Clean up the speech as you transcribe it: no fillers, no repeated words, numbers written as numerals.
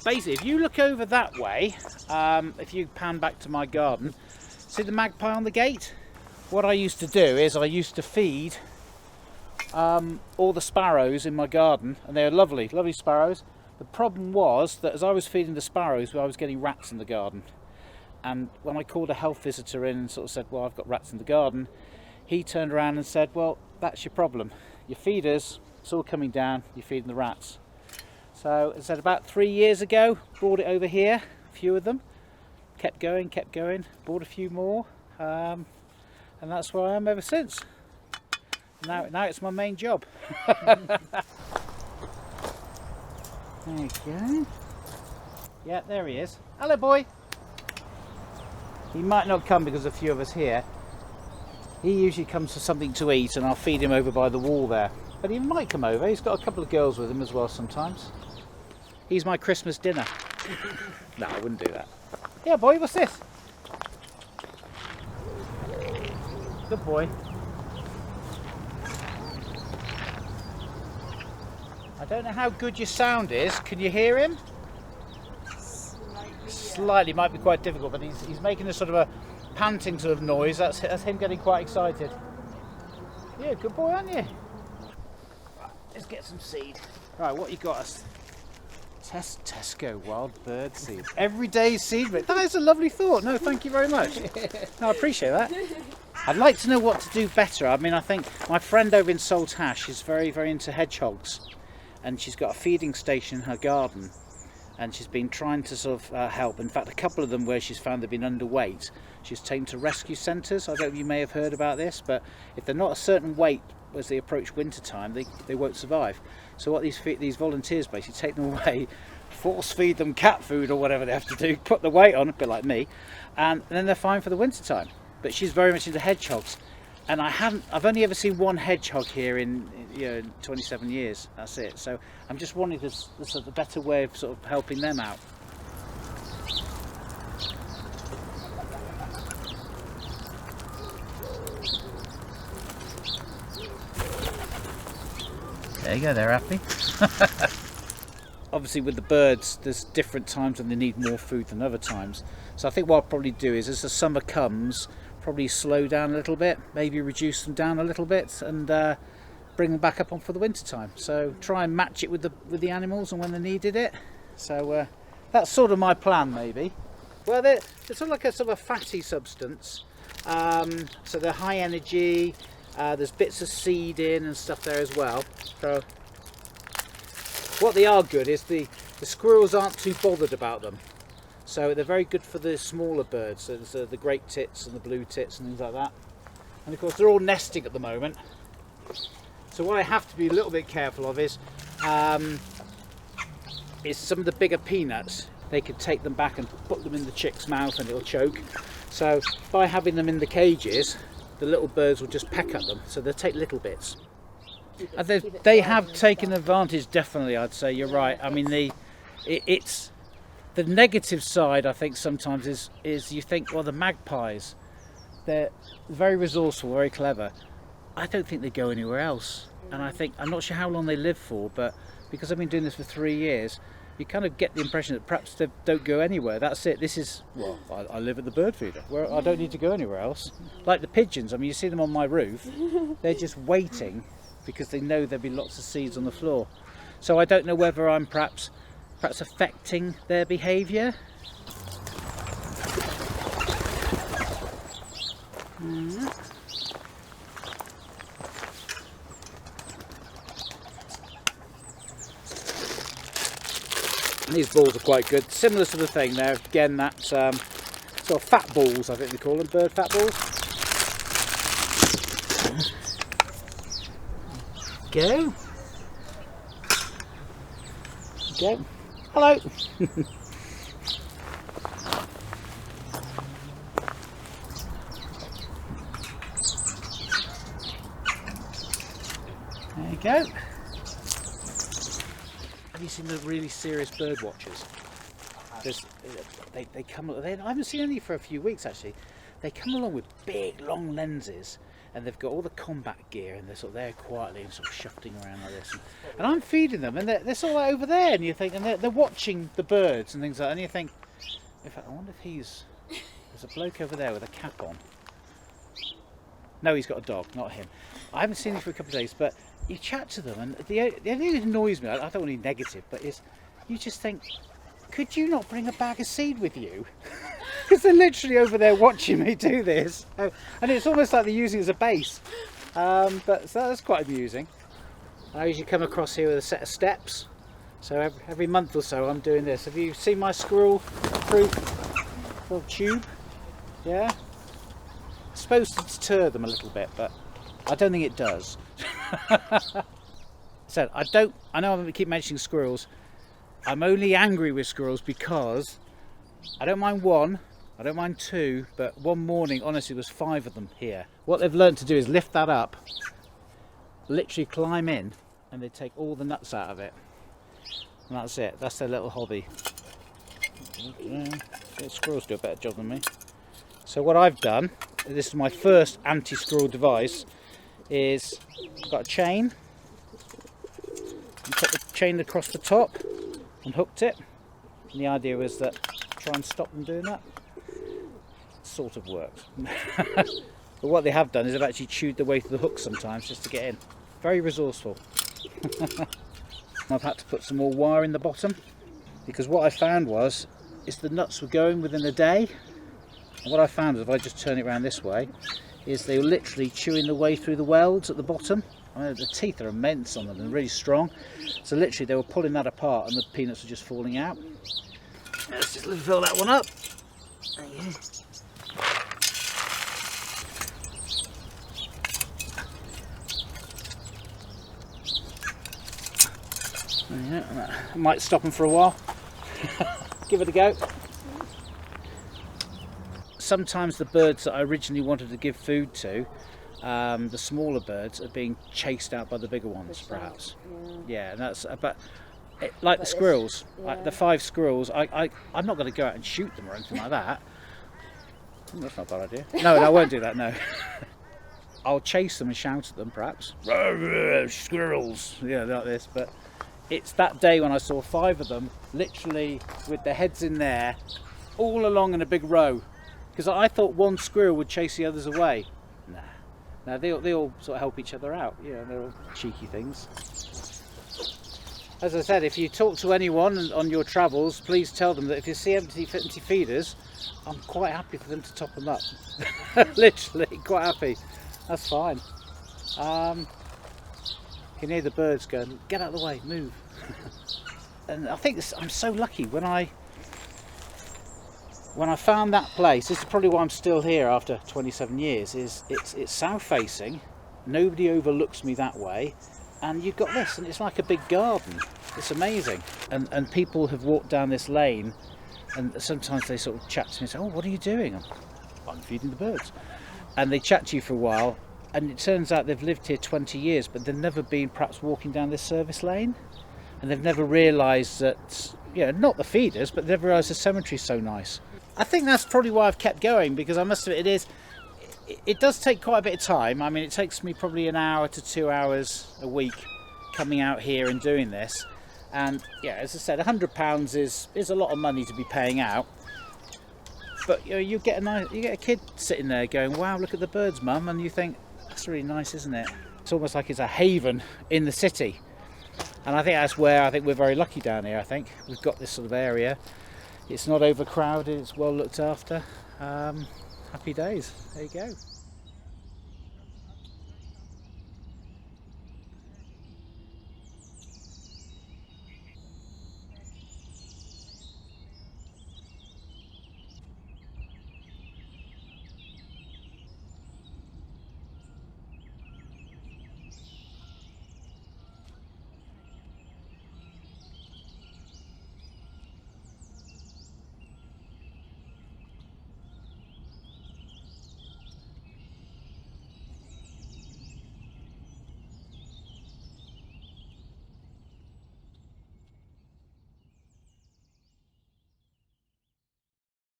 basically, if you look over that way, if you pan back to my garden, see the magpie on the gate? What I used to do is I used to feed all the sparrows in my garden, and they're lovely, lovely sparrows. The problem was that as I was feeding the sparrows, I was getting rats in the garden. And when I called a health visitor in and sort of said, well, I've got rats in the garden, he turned around and said, well, that's your problem. Your feeders, it's all coming down, you're feeding the rats. So I said about 3 years ago, brought it over here, a few of them, kept going, bought a few more, and that's where I am ever since. Now it's my main job. There you go. Yeah, there he is. Hello, boy. He might not come because there's a few of us here. He usually comes for something to eat, and I'll feed him over by the wall there. But he might come over. He's got a couple of girls with him as well sometimes. He's my Christmas dinner. No, I wouldn't do that. Yeah, boy, what's this? Good boy. I don't know how good your sound is. Can you hear him? Slightly. Might be quite difficult, but he's making a sort of a panting sort of noise. That's him getting quite excited. Yeah, good boy, aren't you? Right, let's get some seed. Right, what you got us? Tesco wild bird seed. Everyday seed, but that is a lovely thought. No, thank you very much. No, I appreciate that. I'd like to know what to do better. I mean, I think my friend over in Saltash is very, very into hedgehogs, and she's got a feeding station in her garden, and she's been trying to sort of help. In fact, a couple of them where she's found they've been underweight, she's taken to rescue centres. I don't know if you may have heard about this, but if they're not a certain weight as they approach winter time, they won't survive. So what these volunteers basically take them away, force feed them cat food or whatever they have to do, put the weight on, a bit like me, and then they're fine for the winter time. But she's very much into hedgehogs, and I've only ever seen one hedgehog here in 27 years. That's it. So I'm just wanting this sort of better way of sort of helping them out. There you go, they're happy. Obviously with the birds, there's different times when they need more food than other times. So I think what I'll probably do is, as the summer comes, probably slow down a little bit, maybe reduce them down a little bit, and bring them back up on for the winter time. So try and match it with the animals and when they needed it. So that's sort of my plan, maybe. Well, they're sort of like a sort of a fatty substance. So they're high energy. There's bits of seed in and stuff there as well. So what they are good is the squirrels aren't too bothered about them. So they're very good for the smaller birds. So there's the great tits and the blue tits and things like that. And of course they're all nesting at the moment. So what I have to be a little bit careful of is some of the bigger peanuts. They could take them back and put them in the chick's mouth and it'll choke. So by having them in the cages, the little birds will just peck at them, so they'll take little bits. They have taken advantage, definitely. I'd say you're right. I mean, it's the negative side. I think sometimes is you think, well, the magpies, they're very resourceful, very clever. I don't think they go anywhere else, and I'm not sure how long they live for, but because I've been doing this for 3 years, you kind of get the impression that perhaps they don't go anywhere. That's it. This is, well, I live at the bird feeder, where I don't need to go anywhere else. Like the pigeons, I mean, you see them on my roof, they're just waiting because they know there'll be lots of seeds on the floor. So I don't know whether I'm perhaps affecting their behaviour. And these balls are quite good. Similar sort of thing there. Again, that sort of fat balls, I think they call them, bird fat balls. Go. Go. Hello. There you go. Have you seen the really serious bird watchers? They come. I haven't seen any for a few weeks actually. they come along with big long lenses, and they've got all the combat gear, and they're sort of there quietly and sort of shuffling around like this. And I'm feeding them, and they're sort of like over there, and you think, and they're watching the birds and things like that, and you think, in fact, I wonder if there's a bloke over there with a cap on. No, he's got a dog, not him. I haven't seen him for a couple of days, but you chat to them, and the only thing that annoys me, I don't want to be negative, but is you just think, could you not bring a bag of seed with you? Because they're literally over there watching me do this, and it's almost like they're using it as a base. But so that's quite amusing. I usually come across here with a set of steps, so every month or so I'm doing this. Have you seen my squirrel-proof little tube? Yeah. It's supposed to deter them a little bit, but I don't think it does. So I know I keep mentioning squirrels. I'm only angry with squirrels because I don't mind one, I don't mind two, but one morning, honestly, there was 5 of them here. What they've learned to do is lift that up, literally climb in, and they take all the nuts out of it. And that's it. That's their little hobby. Squirrels do a better job than me. So what I've done, this is my first anti-squirrel device, is I've got a chain, and put the chain across the top and hooked it, and the idea was that try and stop them doing that. It sort of works. But what they have done is they've actually chewed their way through the hook sometimes just to get in. Very resourceful. I've had to put some more wire in the bottom, because what I found is the nuts were going within a day, and what I found is if I just turn it around this way, is they were literally chewing the way through the welds at the bottom. I mean, the teeth are immense on them and really strong, so literally they were pulling that apart and the peanuts were just falling out. Let's just fill that one up. There you go. Yeah, I might stop them for a while. Give it a go. Sometimes the birds that I originally wanted to give food to, the smaller birds, are being chased out by the bigger ones, perhaps. Yeah, and that's like the squirrels, like the 5 squirrels. I'm not going to go out and shoot them or anything like that. That's not a bad idea. No, I won't do that. No. I'll chase them and shout at them, perhaps. Squirrels, yeah, like this. But it's that day when I saw 5 of them, literally with their heads in there, all along in a big row. Because I thought one squirrel would chase the others away. Nah. Now they all sort of help each other out. You know, they're all cheeky things. As I said, if you talk to anyone on your travels, please tell them that if you see empty feeders, I'm quite happy for them to top them up. Literally, quite happy. That's fine. You can hear the birds going, get out of the way, move. And I think I'm so lucky when I found that place. This is probably why I'm still here after 27 years, is it's south facing, nobody overlooks me that way, and you've got this, and it's like a big garden. It's amazing. And people have walked down this lane, and sometimes they sort of chat to me and say, oh, what are you doing? I'm feeding the birds. And they chat to you for a while, and it turns out they've lived here 20 years, but they've never been perhaps walking down this service lane, and they've never realised that, you know, not the feeders, but they've never realised the cemetery's so nice. I think that's probably why I've kept going, because I must admit it does take quite a bit of time. I mean, it takes me probably an hour to 2 hours a week coming out here and doing this. And yeah, as I said, £100 is a lot of money to be paying out. But you know, you get a kid sitting there going, wow, look at the birds, mum, and you think, that's really nice, isn't it? It's almost like it's a haven in the city. And I think that's where I think we're very lucky down here. I think we've got this sort of area. It's not overcrowded, it's well looked after. Happy days. There you go.